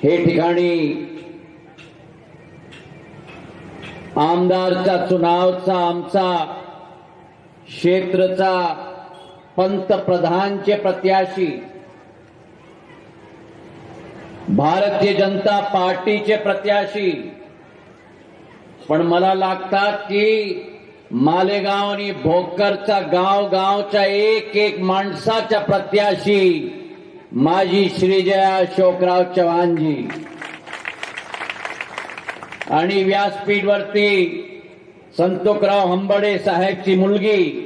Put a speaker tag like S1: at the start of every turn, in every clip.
S1: हे ठिकाणी आमदारचा चुनावचा आमचा क्षेत्रचा पंतप्रधानचे प्रत्याशी भारतीय जनता पार्टीचे प्रत्याशी पण मला लागतात की मालेगाव आणि भोकरचा गावच्या एक माणसाच्या प्रत्याशी माजी श्रीजया अशोकराव चव्हाणजी आणि व्यासपीठवरती संतोषराव हंबडे साहेबची मुलगी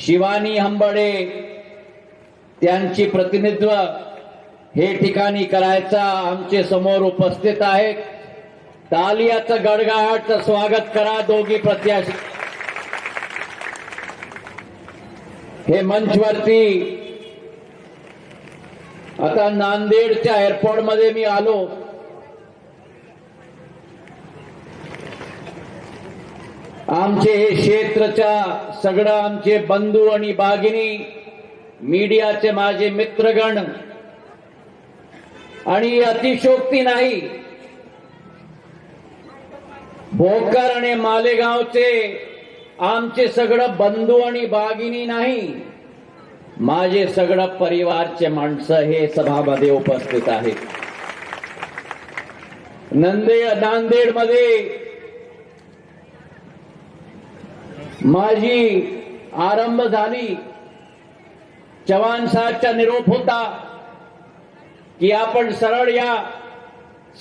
S1: शिवानी हंबडे त्यांची प्रतिनिधित्व हे ठिकाणी करायचा आमचे समोर उपस्थित आहेत. तालियाचं गडगडाटचं स्वागत करा दोघी प्रत्याशी. हे मंचवरती आता नांदेडच्या एअरपोर्ट मध्ये मी आलो. आमचे हे क्षेत्रच्या सगळं आमचे बंधू आणि भगिनी मीडियाचे माझे मित्रगण आणि अतिशोक्ती नाही भोकर आणि मालेगावचे आमचे सगळं बंधू आणि भगिनी नाही माझे सगळं परिवारचे माणसं हे सभामध्ये उपस्थित आहेत. नांदेड मध्ये माझी आरंभ झाली. चव्हाण साहेबचा निरोप होता की आपण सरळ या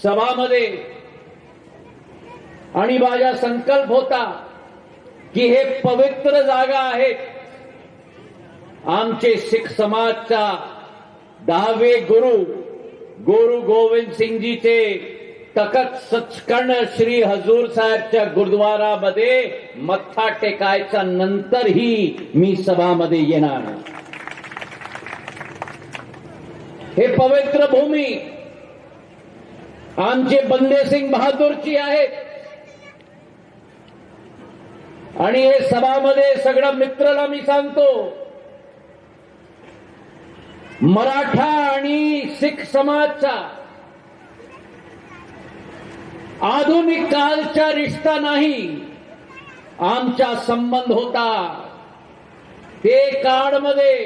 S1: सभामध्ये आणि माझा संकल्प होता की हे पवित्र जागा आहेत. आमचे शीख समाजचा 10वे गुरु गोविंद सिंगजीचे तखत सचखंड श्री हजूर साहेबच्या गुरुद्वारामध्ये मत्था टेकायचा नंतरही मी सभामध्ये येणार. हे पवित्र भूमी आमचे बंदे सिंग बहादूरची आहेत आणि हे सभामध्ये सगळ्या मित्राला मी सांगतो मराठा आणि शीख समाजचा आधुनिक कालचा रिश्ता नाही आमचा संबंध होता. ते काळमध्ये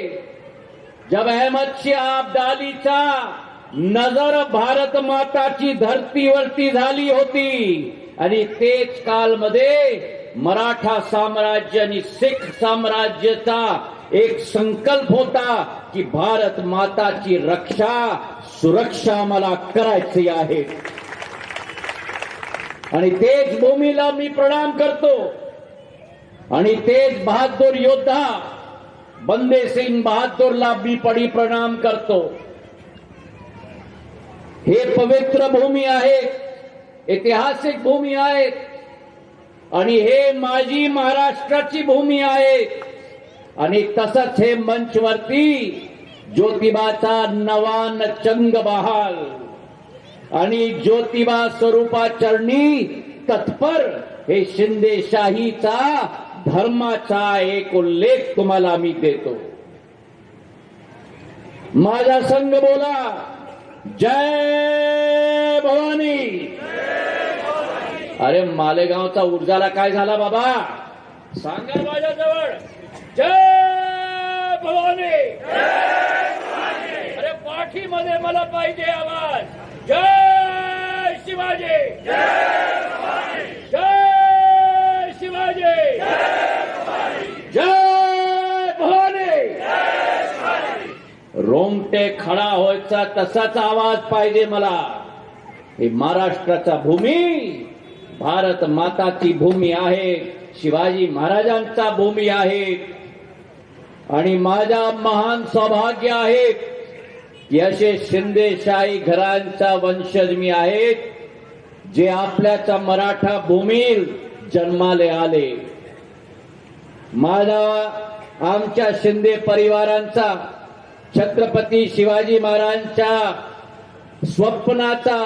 S1: जब अहमद शाह अब्दालीचा नजर भारत माताची धरतीवरती झाली होती आणि तेच कालमध्ये मराठा साम्राज्य आणि शीख साम्राज्याचा एक संकल्प होता की भारत माताची सुरक्षा मला करायची आहे आणि तेच भूमीला मी प्रणाम करतो आणि तेच बहादूर योद्धा बंदे सिंग बहादूरला मी प्रणाम करतो. हे पवित्र भूमी आहे, ऐतिहासिक भूमी आहे आणि हे माझी महाराष्ट्राची भूमी आहे. आणि तसंच हे मंचवरती ज्योतिबाचा नवान चंग बहाल आणि ज्योतिबा स्वरूपाचरणी तत्पर हे शिंदेशाहीचा धर्माचा एक उल्लेख तुम्हाला मी देतो. माझा संघ बोला जय भवानी. अरे मालेगावचा ऊर्जाला काय झाला बाबा सांगा माझ्याजवळ. जय भवानी. अरे पाठीमध्ये मला पाहिजे आवाज. जय शिवाजी. जय शिवाजी. जय भवानी. रोमटे खडा व्हायचा तसाच आवाज पाहिजे मला. ही महाराष्ट्राचा भूमी भारत माताची भूमी आहे, शिवाजी महाराजांचा भूमी आहे आणि माझा महान सौभाग्य आहे की असे शिंदेशाही घरांचा वंशज मी आहे जे आपल्याच्या मराठा भूमीत जन्माले आले. माझा आमच्या शिंदे परिवारांचा छत्रपती शिवाजी महाराजांच्या स्वप्नाचा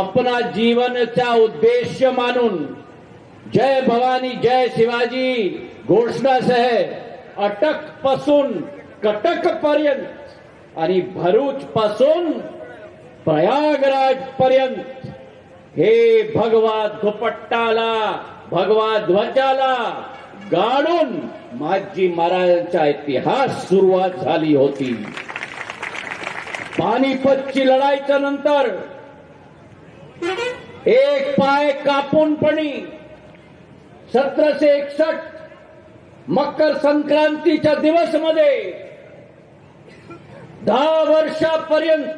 S1: अपना जीवनचा उद्देश मानून जय भवानी जय शिवाजी घोषणासह अटक पासून कटक पर्यंत आणि भरूच पासून प्रयागराज पर्यंत हे भगवा दुपट्टाला भगवा ध्वजाला गाडून माजी महाराजांचा इतिहास सुरुवात झाली होती. पानिपतची लढाईच्या नंतर एक पाय कापूनपणी 1761 मकर संक्रांतीच्या दिवसमध्ये 10 वर्षापर्यंत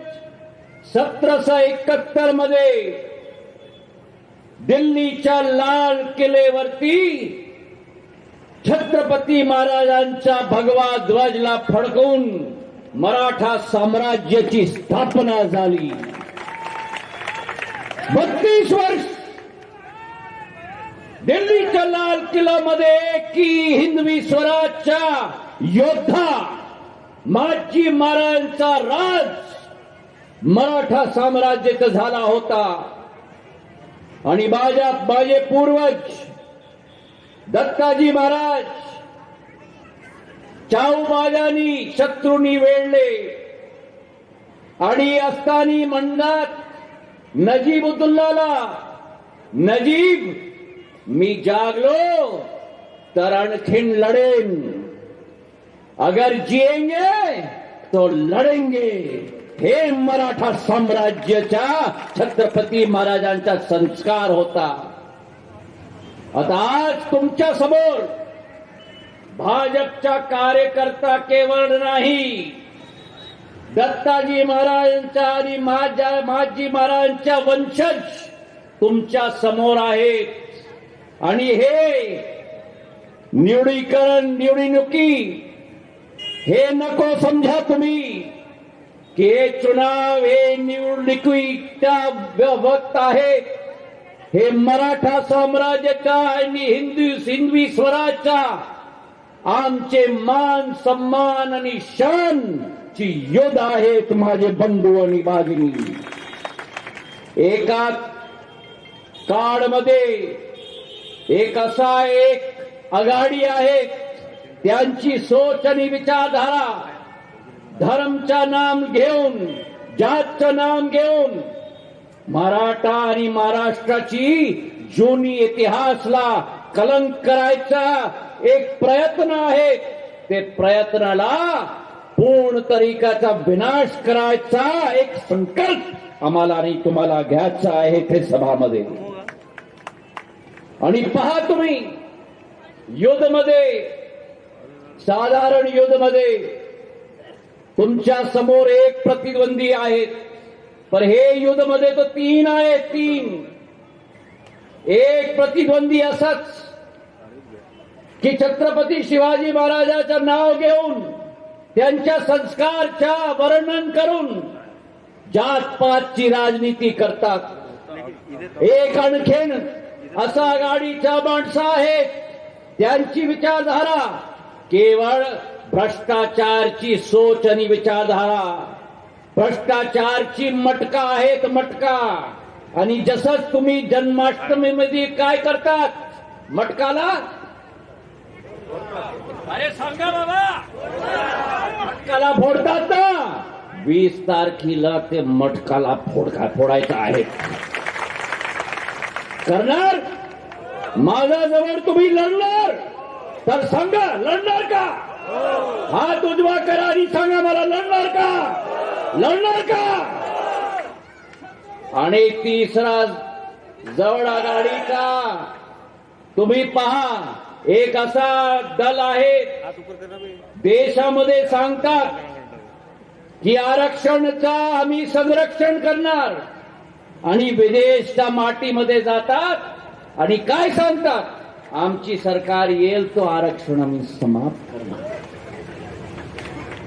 S1: 1771 मध्ये दिल्लीच्या लाल किल्ल्यावरती छत्रपती महाराजांच्या भगवा ध्वजला फडकवून मराठा साम्राज्याची स्थापना झाली. 32 वर्ष दिल्लीच्या लाल किल्ल्यामध्ये की हिंदवी स्वराज्याचा योद्धा माजी महाराजांचा राज मराठा साम्राज्याचा झाला होता. आणि माझे पूर्वज दत्ताजी महाराज चाऊबाजांनी शत्रूंनी वेढले आणि असतानी म्हणतात नजीबुद्दौलाला, नजीब मी जागलो तर आणखीन लढेन, अगर जिएंगे तो लढेंगे. हे मराठा साम्राज्याच्या छत्रपती महाराजांचा संस्कार होता. आता आज तुमच्या समोर भाजपचा कार्यकर्ता केवळ नाही, दत्ताजी महाराजांचा आणि माजी महाराजांच्या वंशज तुमच्या समोर आहेत. आणि हे निवडणुकी हे नको समजा तुम्ही की हे चुनाव हे निवडणुकीचा वक्त आहे. हे मराठा साम्राज्याचा आणि हिंदवी स्वराज्याचा आमचे मान सन्मान आणि शान ची योद्धा आहेत माझे बंधू आणि भगिनी. एका काळमध्ये एक आघाडी आहे, त्यांची सोच आणि विचारधारा धर्मचा नाम घेऊन, जातचं नाम घेऊन मराठा आणि महाराष्ट्राची जुनी इतिहासला कलंक करायचा एक प्रयत्न आहे. ते प्रयत्नाला पूर्ण तरीकाचा विनाश करायचा एक संकल्प आम्हाला आणि तुम्हाला घ्यायचा आहे ते सभामध्ये. आणि पहा तुम्ही युद्धमध्ये, साधारण युद्धमध्ये तुमच्या समोर एक प्रतिद्वंदी आहेत, पण हे युद्धमध्ये तर 3 आहेत. 3 एक प्रतिद्वंदी असाच की छत्रपती शिवाजी महाराजांचं नाव घेऊन त्यांच्या संस्कारच्या वर्णन करून जातपातची राजनीती करतात. एक आणखीन असा आघाडीच्या माणसं आहेत, त्यांची विचारधारा केवळ भ्रष्टाचारची सोच आणि विचारधारा, भ्रष्टाचारची मटका आहेत मटका. आणि जसंच तुम्ही जन्माष्टमीमध्ये काय करतात, मटकाला अरे सांगा बाबा, मटकाला फोडतात ना, 20 तारखेला ते मटकाला फोडायचं आहे. करणार माझ्याजवळ तुम्ही लढणार तर सांगा, लढणार का? हात उजवा करा आणि सांगा मला, लढणार का? लढणार का? आणि तिसरा जवळ आघाडीचा तुम्ही पहा, एक असा दल आहे देशामध्ये सांगतात की आरक्षणचा आम्ही संरक्षण करणार, आणि विदेशच्या मातीमध्ये जातात आणि काय सांगतात, आमची सरकार येईल तो आरक्षण आम्ही समाप्त करणार.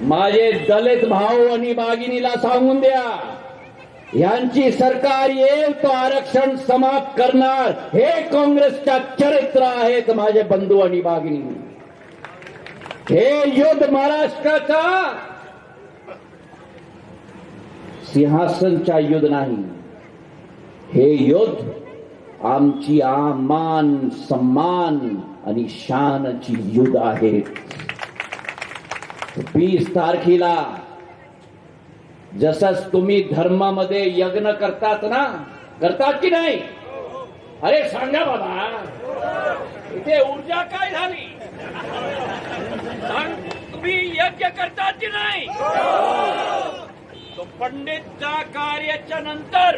S1: माझे दलित भाऊ आणि भगिनीला सांगून द्या, यांची सरकार येईल तो आरक्षण समाप्त करणार. हे काँग्रेसच्या चरित्र आहेत माझे बंधू आणि भगिनी. हे युद्ध महाराष्ट्राचा सिंहासनचा युद्ध नाही, हे युद्ध आमची मान सम्मान आणि शानची युद्ध आहे. 20 तारखेला जसंच तुम्ही धर्मामध्ये यज्ञ करतात ना, करतात की नाही? अरे सांगा बाबा, इथे ऊर्जा काय झाली? सांग, तुम्ही यज्ञ करतात की नाही? तो पंडितच्या कार्याच्या नंतर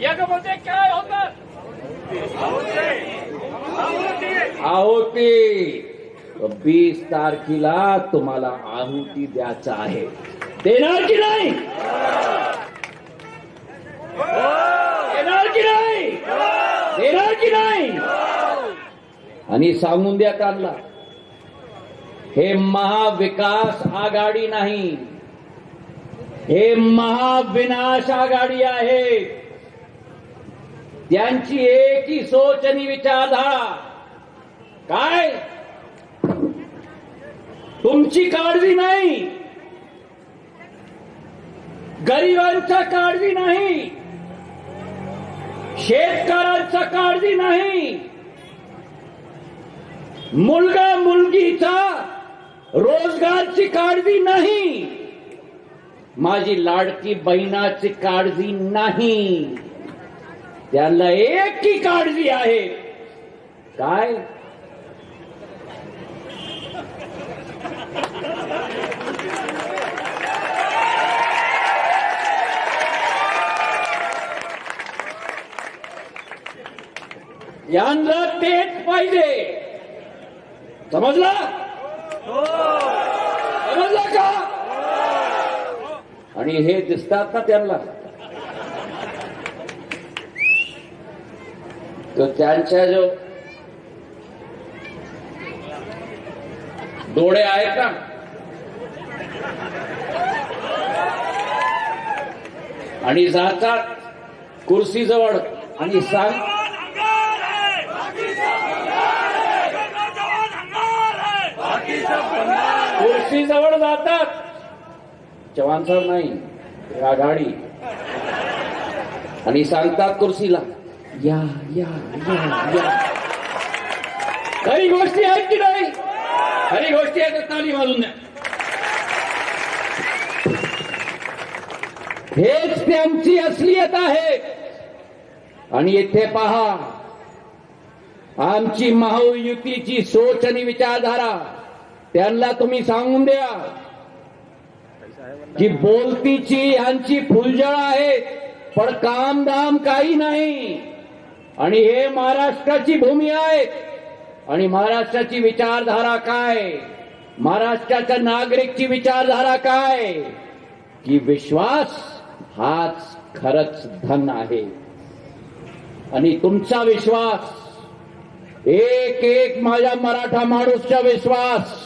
S1: यज्ञमध्ये काय होतात? आहुती. 20 तारखेला तुम्हाला आहुती द्यायचं आहे. देणार की नाही? देणार की नाही? देणार की नाही? आणि सांगून द्या त्यांना, हे महाविकास आघाडी नाही, हे महाविनाश आघाडी आहे. त्यांची एक ही सोच आणि विचारधारा काय? तुमची काळजी नाही, गरिबांचा काळजी नाही, शेतकऱ्यांचा काळजी नाही, मुलगा मुलगीचा रोजगारची काळजी नाही, माझी लाडकी बहिणाची काळजी नाही. त्यांना एक ही काळजी आहे, काय? यांना तेच पाहिजे. समजला? समजला का? आणि हे दिसतात ना त्यांना, तो त्यांच्या जो डोळे आहेत ना, आणि जातात कुर्सीजवळ आणि सांग, कुर्सीजवळ जातात, चव्हाण साहेब नाही आघाडी, आणि सांगतात कुर्सीला, या या या या. खरी गोष्टी आहेत की नाही? खरी गोष्टी आहेत, ताली वाजून द्या. हेच त्यांची असलियत आहे. आणि इथे पहा, आमची महायुतीची सोच आणि विचारधारा त्यांना तुम्ही सांगून द्या की बोलतीची यांची फुलझड आहे, पण काम दाम काही नाही. आणि हे महाराष्ट्राची भूमी आहे. आणि महाराष्ट्राची विचारधारा काय? महाराष्ट्राच्या नागरिकची विचारधारा काय? की विश्वास हाच खरंच धन आहे. आणि तुमचा विश्वास, एक एक माझ्या मराठा माणूसचा विश्वास,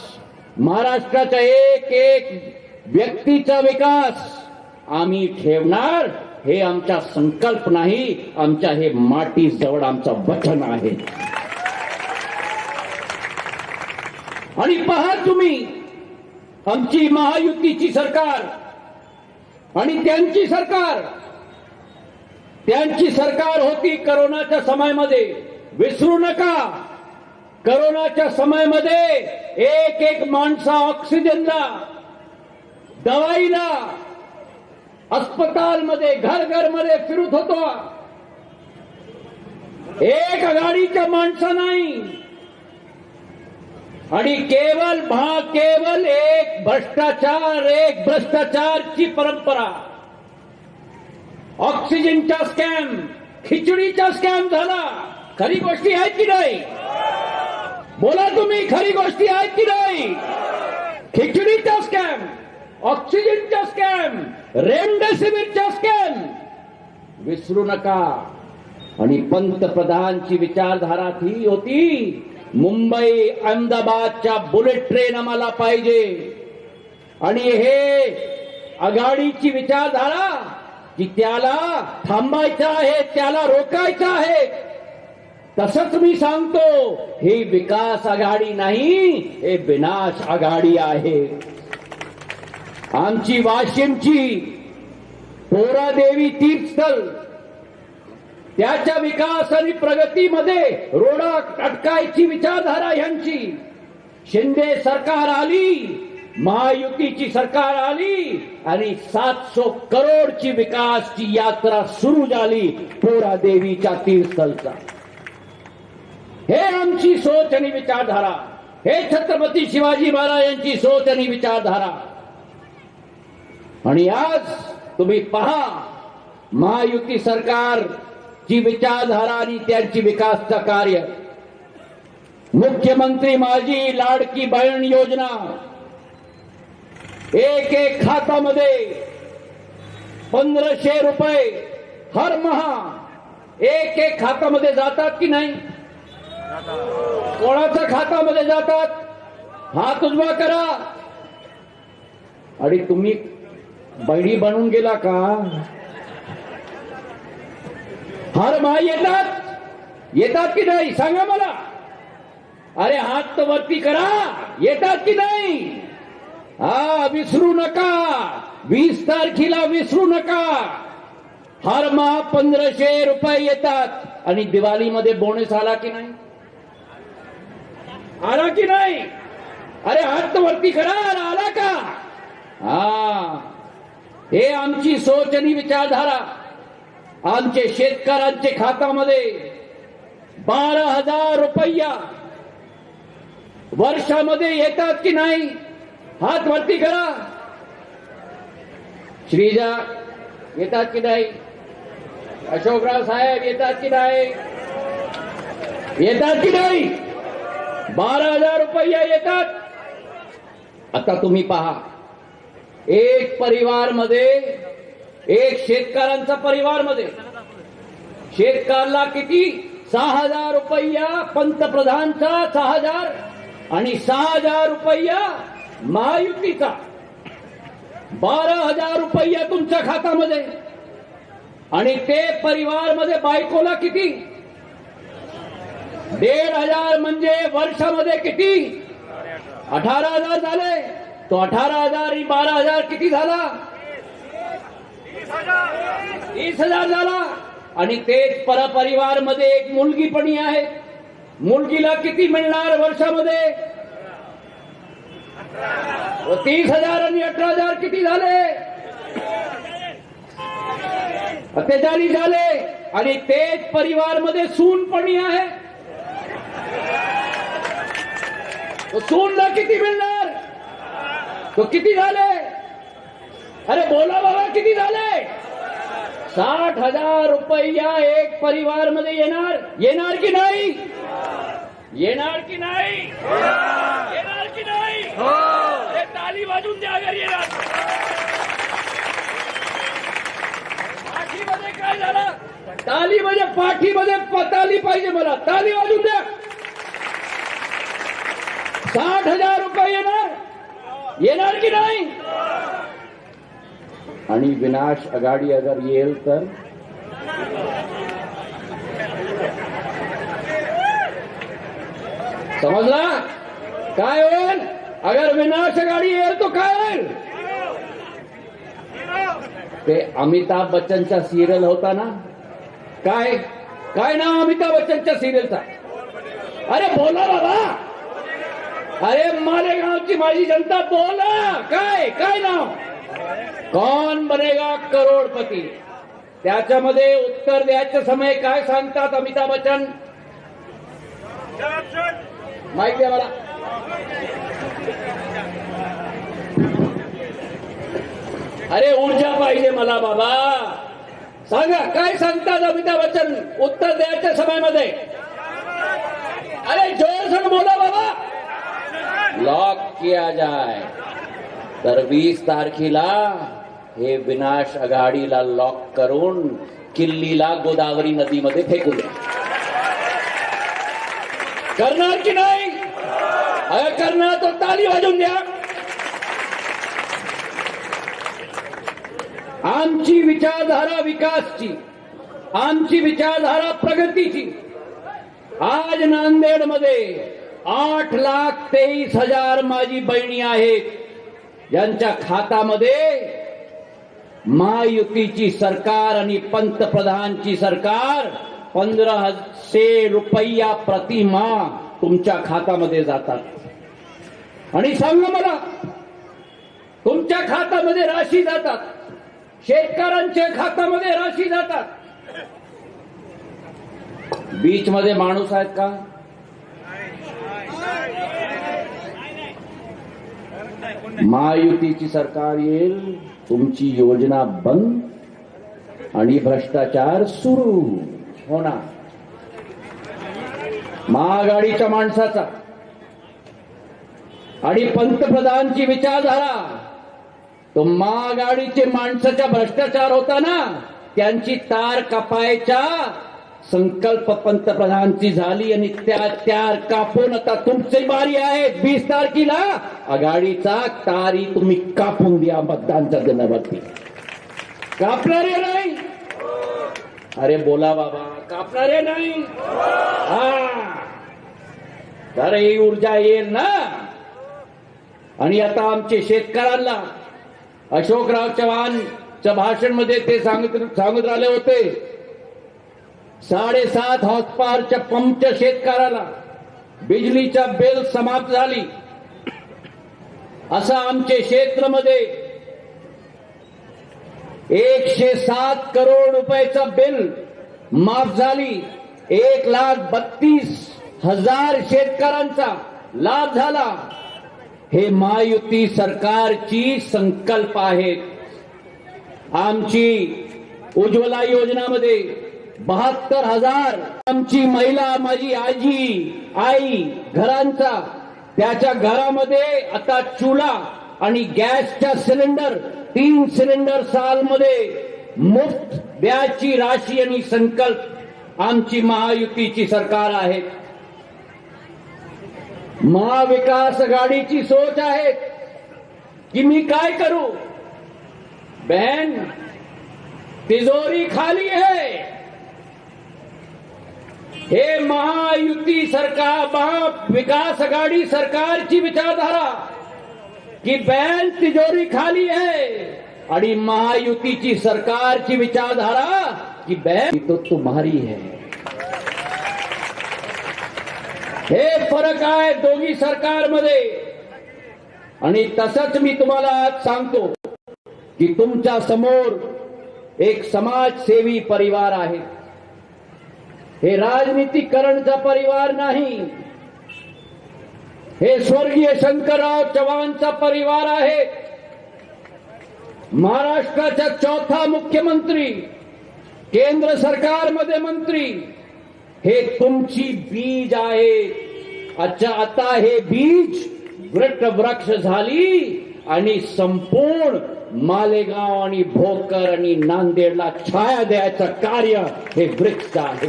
S1: महाराष्ट्राचा एक एक व्यक्तीचा विकास आम्ही ठेवणार. हे आमचा संकल्प नाही, आमच्या हे माटी जवळ आमचं वचन आहे. आणि पहा तुम्ही, आमची महायुतीची सरकार आणि त्यांची सरकार होती करोनाच्या समयामध्ये. विसरू नका, करोनाच्या समयामध्ये एक एक माणसा ऑक्सिजनला, दवाईला, अस्पतालमध्ये, घर मध्ये फिरत होतो. एक आघाडीच्या माणसा नाही. आणि केवल एक भ्रष्टाचारची परंपरा. ऑक्सिजनचा स्कॅम, खिचडीचा स्कॅम झाला. खरी गोष्टी आहेत की नाही? बोला तुम्ही, खरी गोष्टी आहेत की नाही? खिचडीचा स्कॅम, ऑक्सिजनचा स्कॅम, रेमडेसिवीरचा स्कॅम विसरू नका. आणि पंतप्रधानची विचारधारा ही होती, मुंबई अहमदाबादच्या बुलेट ट्रेन आम्हाला पाहिजे. आणि हे आघाडीची विचारधारा की त्याला थांबायचं आहे, त्याला रोकायचं आहे. तसंच मी सांगतो, ही विकास आघाडी नाही, हे विनाश आघाडी आहे. आमची वाशिमची पोरादेवी तीर्थस्थळ, त्याच्या विकास आणि प्रगतीमध्ये रोडा अटकायची विचारधारा यांची. शिंदे सरकार आली, महायुतीची सरकार आली आणि 700 करोडची विकासची यात्रा सुरू झाली पोरा देवीच्या तीर्थलचा. हे आमची सोच आणि विचारधारा, हे छत्रपती शिवाजी महाराजांची सोच आणि विचारधारा. आणि आज तुम्ही पहा महायुती सरकारची विचारधारा आणि त्यांची विकासचं कार्य. मुख्यमंत्री माझी लाडकी बहीण योजना एक एक खात्यामध्ये 1500 रुपये हर महा एक एक खात्यामध्ये जातात की नाही? कोणाच्या खात्यामध्ये जातात? हात उजवा करा. आणि तुम्ही बहिणी बनून गेला का? हर महा येतात की नाही सांगा मला. अरे हात तर वरती करा, येतात की नाही? हा, विसरू नका, 20 तारखेला विसरू नका. हर महा 1500 रुपये येतात. आणि दिवाळीमध्ये बोनस आला की नाही? आला की नाही? अरे हात तर वरती करा, आला का? हा, हे आमची सोच आणि विचारधारा. आमचे शेतकऱ्यांचे खात्यामध्ये 12,000 रुपया वर्षामध्ये येतात की नाही? हात वरती करा. श्रीजा येतात की नाही? अशोकराव साहेब येतात की नाही? येतात की नाही? 12,000 रुपया येतात. आता तुम्ही पहा, एक परिवारमध्ये, एक शेतकऱ्यांचा परिवारमध्ये शेतकऱ्याला किती? 6,000 रुपया पंतप्रधानचा 6,000 आणि 6,000 रुपया महायुतीचा. 12,000 रुपया तुमच्या खात्यामध्ये. आणि ते परिवारमध्ये बायकोला किती? 1,500 म्हणजे वर्षामध्ये किती? 18,000 झाले. तो 18,000 आणि 12,000 किती झाला? 30,000 झाला. आणि तेच परपरिवारमध्ये एक मुलगी पण आहे. मुलगीला किती मिळणार वर्षामध्ये? 30,000 आणि 18,000 किती झाले? 48 झाले. आणि तेच परिवारमध्ये सून पण आहे. तो सूनला किती मिळणार? तो किती झाले? अरे बोला बाबा, किती झाले? 60,000 रुपया एक परिवारमध्ये येणार. येणार की नाही? येणार की नाही? येणार की नाही? हे ताली वाजून द्या अगर येणार. पाठीमध्ये काय झालं? ताली म्हणजे पाठीमध्ये ताली पाहिजे मला. ताली वाजून द्या. 60,000 रुपये येणार. येणार की नाही? आणि विनाश आघाडी अगर येईल तर समजला? काय होईल? अगर विनाश आघाडी येईल तो काय होईल? ते अमिताभ बच्चनचा सिरियल होता ना, काय काय नाव अमिताभ बच्चनच्या सिरियलचा? अरे बोला बाबा. अरे मालेगावची माझी जनता बोला. काय काय नाव? कौन बनेगा करोडपती. त्याच्यामध्ये उत्तर द्यायच्या समय काय सांगतात अमिताभ बच्चन? माहिती द्या मला. अरे ऊर्जा पाहिजे मला बाबा. सांगा काय सांगतात अमिताभ बच्चन उत्तर द्यायच्या समयामध्ये? अरे जोर से बोला बाबा. लॉक किया जाए. तर 20 तारखेला हे विनाश आघाडीला लॉक करून किल्लीला गोदावरी नदीमध्ये फेकून द्या. करणार की नाही? अगर करणार तर ताली वाजवून द्या. आमची विचारधारा विकासची, आमची विचारधारा प्रगतीची. आज नांदेडमध्ये 8,23,000 माझी बहिणी आहेत, ज्यांच्या खात्यामध्ये महायुतीची सरकार आणि पंतप्रधानची सरकार 1,500 रुपया प्रतिमाह तुमच्या खात्यामध्ये जातात. आणि सांगा मला, तुमच्या खात्यामध्ये राशी जातात, शेतकऱ्यांच्या खात्यामध्ये राशी जातात. बीच मध्ये माणूस आहेत का? महायुतीची सरकार येईल, तुमची योजना बंद आणि भ्रष्टाचार सुरू होणार. महाआघाडीच्या माणसाचा आणि पंतप्रधानची विचारधारा, तो महाआघाडीचे माणसाच्या भ्रष्टाचार होता ना, त्यांची तार कापायच्या संकल्प पंतप्रधानची झाली आणि त्या तार कापून आता तुमची बारी आहे. 20 तारखेला आघाडीचा तारी तुम्ही कापून द्या मतदानच्या दिनावरती. कापणारे नाही? अरे बोला बाबा, कापणारे नाही? हा, तर ही ऊर्जा येईल ना. आणि आता आमचे शेतकऱ्यांना अशोकराव चव्हाणच्या भाषणमध्ये ते सांगत राहिले होते, 7.5 हॉर्सपावरच्या पंपच्या शेतकऱ्याला बिजलीच्या बिल समाप्त झाली. असं आमचे क्षेत्रामध्ये 107 करोड रुपयाचा बिल माफ झाली. 1,32,000 शेतकऱ्यांचा लाभ झाला. हे महायुती सरकारची संकल्प आहे. आमची उज्ज्वला योजनामध्ये 72,000 आमची महिला, माझी आजी, आई घरांचा, त्याच्या घरामध्ये आता चुला आणि गॅसच्या सिलेंडर 3 सिलेंडर सालमध्ये मुफ्त द्यायची राशी आणि संकल्प आमची महायुतीची सरकार आहे. महाविकास आघाडीची सोच आहे की मी काय करू, बहन तिजोरी खाली है. हे महायुती सरकार, महाविकास आघाडी सरकारची विचारधारा की बहन तिजोरी खाली है, आणि महायुतीची सरकारची विचारधारा की बहन तो तुम्हारी है. हे फरक आहे दोन्ही सरकारमध्ये. आणि तसंच मी तुम्हाला आज सांगतो की तुमच्या समोर एक समाजसेवी परिवार आहे. हे राजनीतिकरणचा परिवार नाही, हे स्वर्गीय शंकरराव चव्हाणचा परिवार आहे. महाराष्ट्राचा 4था मुख्यमंत्री, केंद्र सरकारमध्ये मंत्री, हे तुमची बीज आहे. अच्छा, आता हे बीज वृक्ष झाली आणि संपूर्ण मालेगाव आणि भोकर आणि नांदेडला छाया द्यायचं कार्य हे वृक्ष आहे.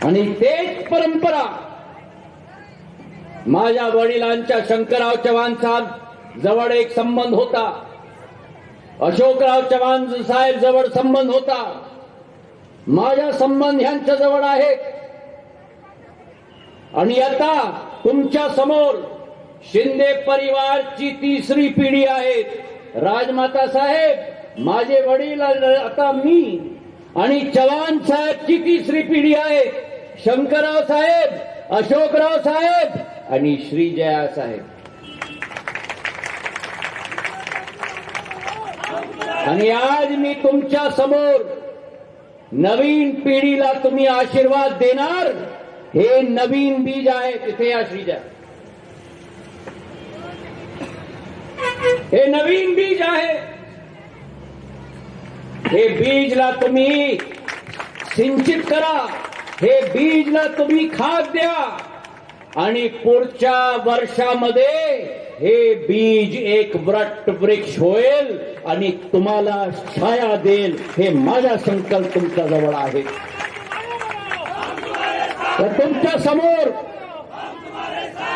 S1: आणि तेच परंपरा माझ्या वडिलांच्या शंकरराव चव्हाण साहेब जवळ एक संबंध होता, अशोकराव चव्हाण साहेब जवळ संबंध होता, माझ्या संबंध यांच्या जवळ आहे. आणि आता तुमच्या समोर शिंदे परिवारची 3री पिढी आहे. राजमाता साहेब, माझे वडील, आता मी, आणि चव्हाण साहेबची 3री पिढी आहे. शंकरराव साहेब, अशोकराव साहेब आणि श्रीजया साहेब. आणि आज मी तुमच्या समोर नवीन पिढीला तुम्ही आशीर्वाद देणार, हे नवीन बीज आहे. तिथे या श्रीजया, हे नवीन बीज आहे. हे बीजला तुम्ही सिंचित करा, हे बीजला तुम्ही खाद द्या, आणि पुढच्या वर्षामध्ये हे बीज एक वृक्ष होईल आणि तुम्हाला छाया देईल. हे माझा संकल्प तुमच्या जवळ आहे. तर तुमच्या समोर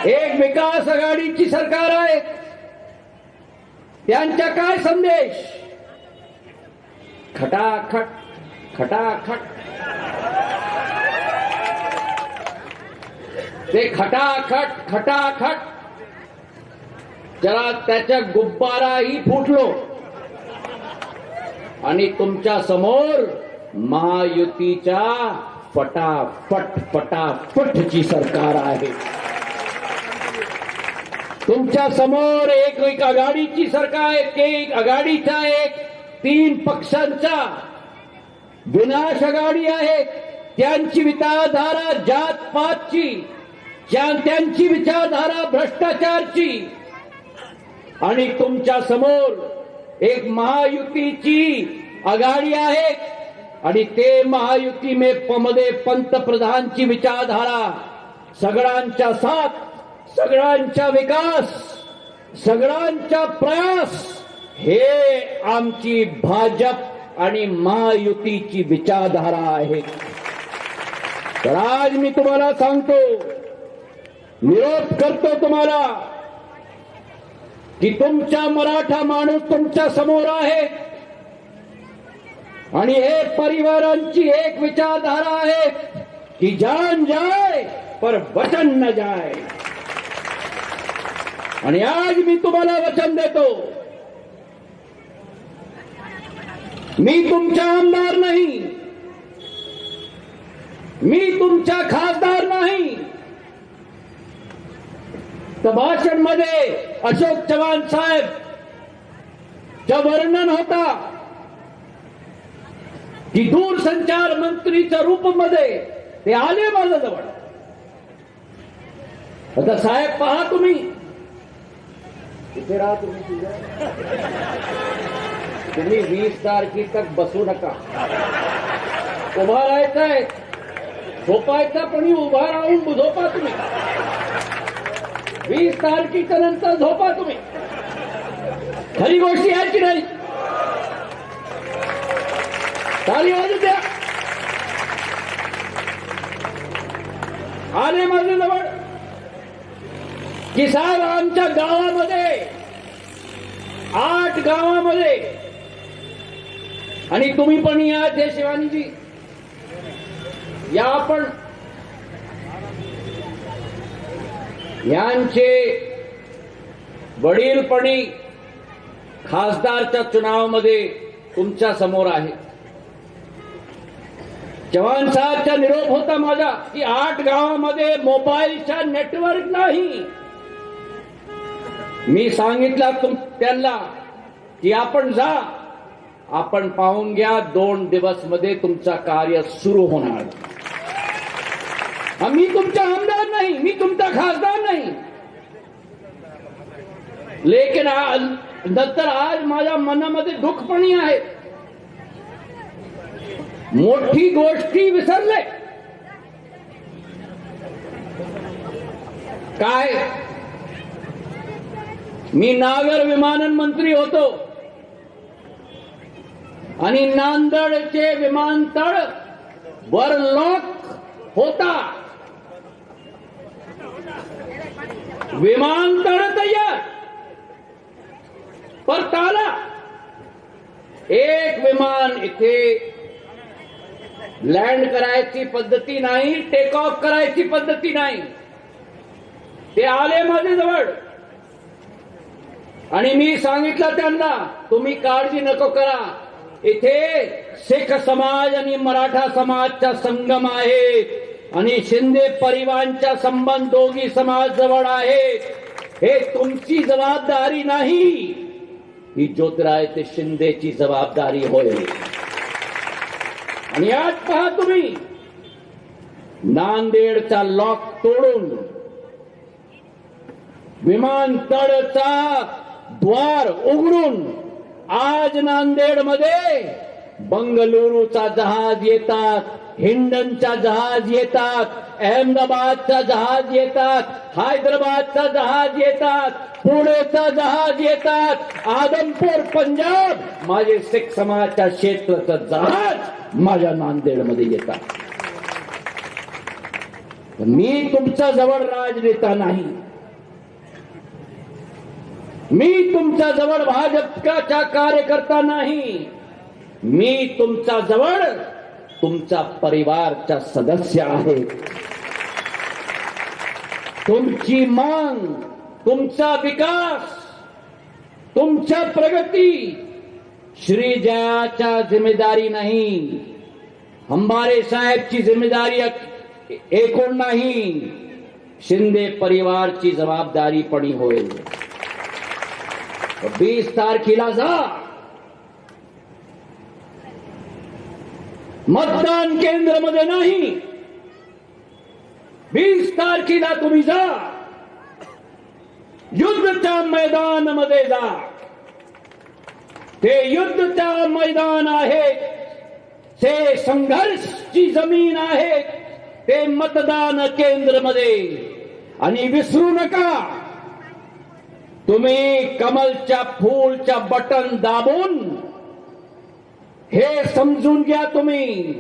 S1: एक विकास आघाडीची सरकार आहे. त्यांचा काय संदेश? खटाखट खटाखट, ते खटाखट खटाखट, जरा त्याच्या गुब्बाराही फुटलो. आणि तुमच्या समोर महायुतीच्या फटाफट फटाफटची सरकार आहे. तुमच्या समोर एक आघाडीची सरकार, एक आघाडीचा, एक 3 पक्षांचा विनाश आघाडी आहे. त्यांची विचारधारा जात-पातची, त्यांची विचारधारा भ्रष्टाचारची. आणि तुमच्या समोर एक महायुतीची आघाडी आहे आणि ते महायुती मध्ये पंतप्रधानची विचारधारा, सगळ्यांचा साथ, सगळ्यांचा विकास, सगळ्यांचा प्रयास, हे आमची भाजप आणि महायुतीची विचारधारा आहे. तर आज मी तुम्हाला सांगतो, निरोप करतो तुम्हाला की तुमचा मराठा माणूस तुमच्या समोर आहे आणि हे परिवारांची एक विचारधारा आहे की जान जाए पर वचन न जाए. आणि आज मी तुम्हाला वचन देतो, मी तुमचा आमदार नाही, मी तुमचा खासदार नाही. तर भाषण मध्ये अशोक चव्हाण साहेब चं वर्णन होता की दूरसंचार मंत्रीच्या रूपमध्ये ते आले माझ्याजवळ. आता साहेब पहा, तुम्ही इथे राहा, तुम्ही 20 तारखे तक बसू नका. उभा राहायचंय, झोपायचा पण उभा राहून झोपा तुम्ही. 20 तारखेच्या नंतर झोपा तुम्ही. खरी गोष्टी आहे की नाही? ताली वाजू द्या. आले माझ्या जवळ की साहेब आमच्या गावामध्ये 8 गावामध्ये, आणि तुम्ही पण या, ते शिवानीजी या, आपण यांचे वडीलपणी खासदारच्या चुनावामध्ये तुमच्या समोर आहे. चव्हाण साहेबचा निरोप होता माझा की 8 गावामध्ये मोबाईलचा नेटवर्क नाही. मी सांगितलं त्यांना की आपण जा, आपण पाहून घ्या, 2 दिवस मध्ये तुमचं कार्य सुरू होणार. मी तुमचा आमदार नाही, मी तुमचा खासदार नाही. लेकिन नंतर आज माझ्या मनामध्ये दुःखपणी आहे. मोठी गोष्टी विसरले काय? मी नागर विमानन मंत्री होतो आणि नांदेडचे विमानतळ वर लॉक होता. विमानतळ तयार पर ताला. एक विमान इथे लँड करायची पद्धती नाही, टेक ऑफ करायची पद्धती नाही. ते आले माझ्या जवळ आणि मी सांगितलं त्यांना, तुम्ही काळजी नको करा, इथे सिख समाज आणि मराठा समाजचा संगम आहे आणि शिंदे परिवारांचा संबंध दोघी समाज जवळ आहे. हे तुमची जबाबदारी नाही, ही ज्योतिरादित्य शिंदेची जबाबदारी होय. आणि आज पहा तुम्ही, नांदेडचा लॉक तोडून विमानतळाचा द्वार उघडून आज नांदेडमध्ये बंगळुरूचा जहाज येतात, हिंडनचा जहाज येतात, अहमदाबादचा जहाज येतात, हैदराबादचा जहाज येतात, पुणेचा जहाज येतात, आदमपूर पंजाब माझे सिख समाजच्या क्षेत्राचं जहाज माझ्या नांदेडमध्ये येतात. मी तुमच्या जवळ राजनेता नाही, मी तुमच्या जवळ भाजपचा कार्यकर्ता नाही, मी तुमच्या जवळ तुमचा परिवारचा सदस्य आहे. तुमची मांग, तुमचा विकास, तुमच्या प्रगती श्री जयाच्या जिम्मेदारी नाही, हमारे साहेबची जिम्मेदारी एकूण नाही. शिंदे परिवारची जबाबदारी पण होईल. 20 तारखेला जा, मतदान केंद्रामध्ये नाही, 20 तारखेला तुम्ही जा, युद्धच्या मैदानामध्ये जा. ते युद्धच्या मैदान आहे, ते संघर्षची जमीन आहे, ते मतदान केंद्रामध्ये. आणि विसरू नका, तुम्ही कमलच्या फूलच्या बटन दाबून हे समजून घ्या तुम्ही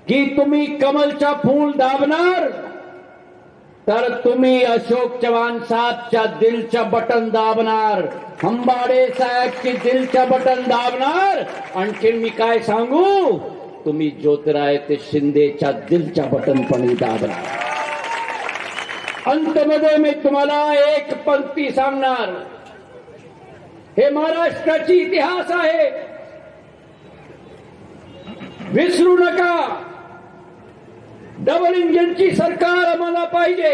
S1: की तुम्ही कमलच्या फूल दाबणार तर तुम्ही अशोक चव्हाण साहेबच्या दिलच्या बटन दाबणार, हंबाडे साहेबची दिलच्या बटन दाबणार. आणखीन मी काय सांगू, तुम्ही ज्योतिरादित्य शिंदेच्या दिलच्या बटन पण दाबणार. अंतमध्ये मी तुम्हाला एक पंक्ती सांगणार. हे महाराष्ट्राची इतिहास आहे, विसरू नका. डबल इंजिनची सरकार आम्हाला पाहिजे.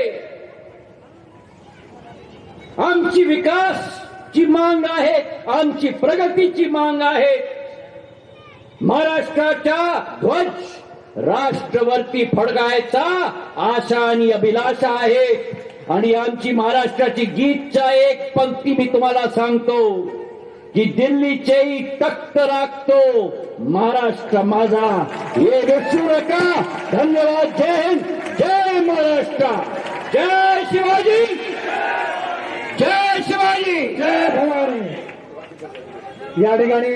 S1: आमची विकासची मांग आहे, आमची प्रगतीची मांग आहे. महाराष्ट्राचा ध्वज राष्ट्रवरती फडकायचा आशा आणि अभिलाषा आहे. आणि आमची महाराष्ट्राची गीतच्या एक पंक्ती मी तुम्हाला सांगतो की दिल्लीचेही तख्त राखतो महाराष्ट्र माझा, हे विसरू नका. धन्यवाद. जय हिंद, जय महाराष्ट्र, जय शिवाजी, जय शिवाजी,
S2: जय भवानी. या ठिकाणी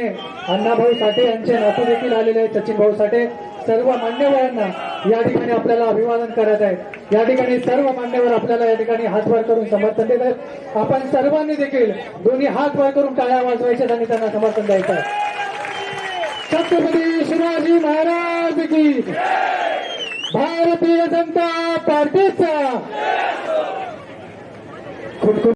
S2: अण्णाभाऊ साठे यांचे नातू देखील आलेले आहेत, सचिन भाऊ साठे. सर्व मान्यवरांना या ठिकाणी आपल्याला अभिवादन करत आहे. या ठिकाणी सर्व मान्यवर आपल्याला या ठिकाणी हात वर करून समर्थन देत आहेत. आपण सर्वांनी देखील दोन्ही हात वर करून टाळ्या वाजवायच्या आणि त्यांना समर्थन द्यायचं आहे. छत्रपती शिवाजी महाराज की, भारतीय जनता पार्टीचा खूप खूप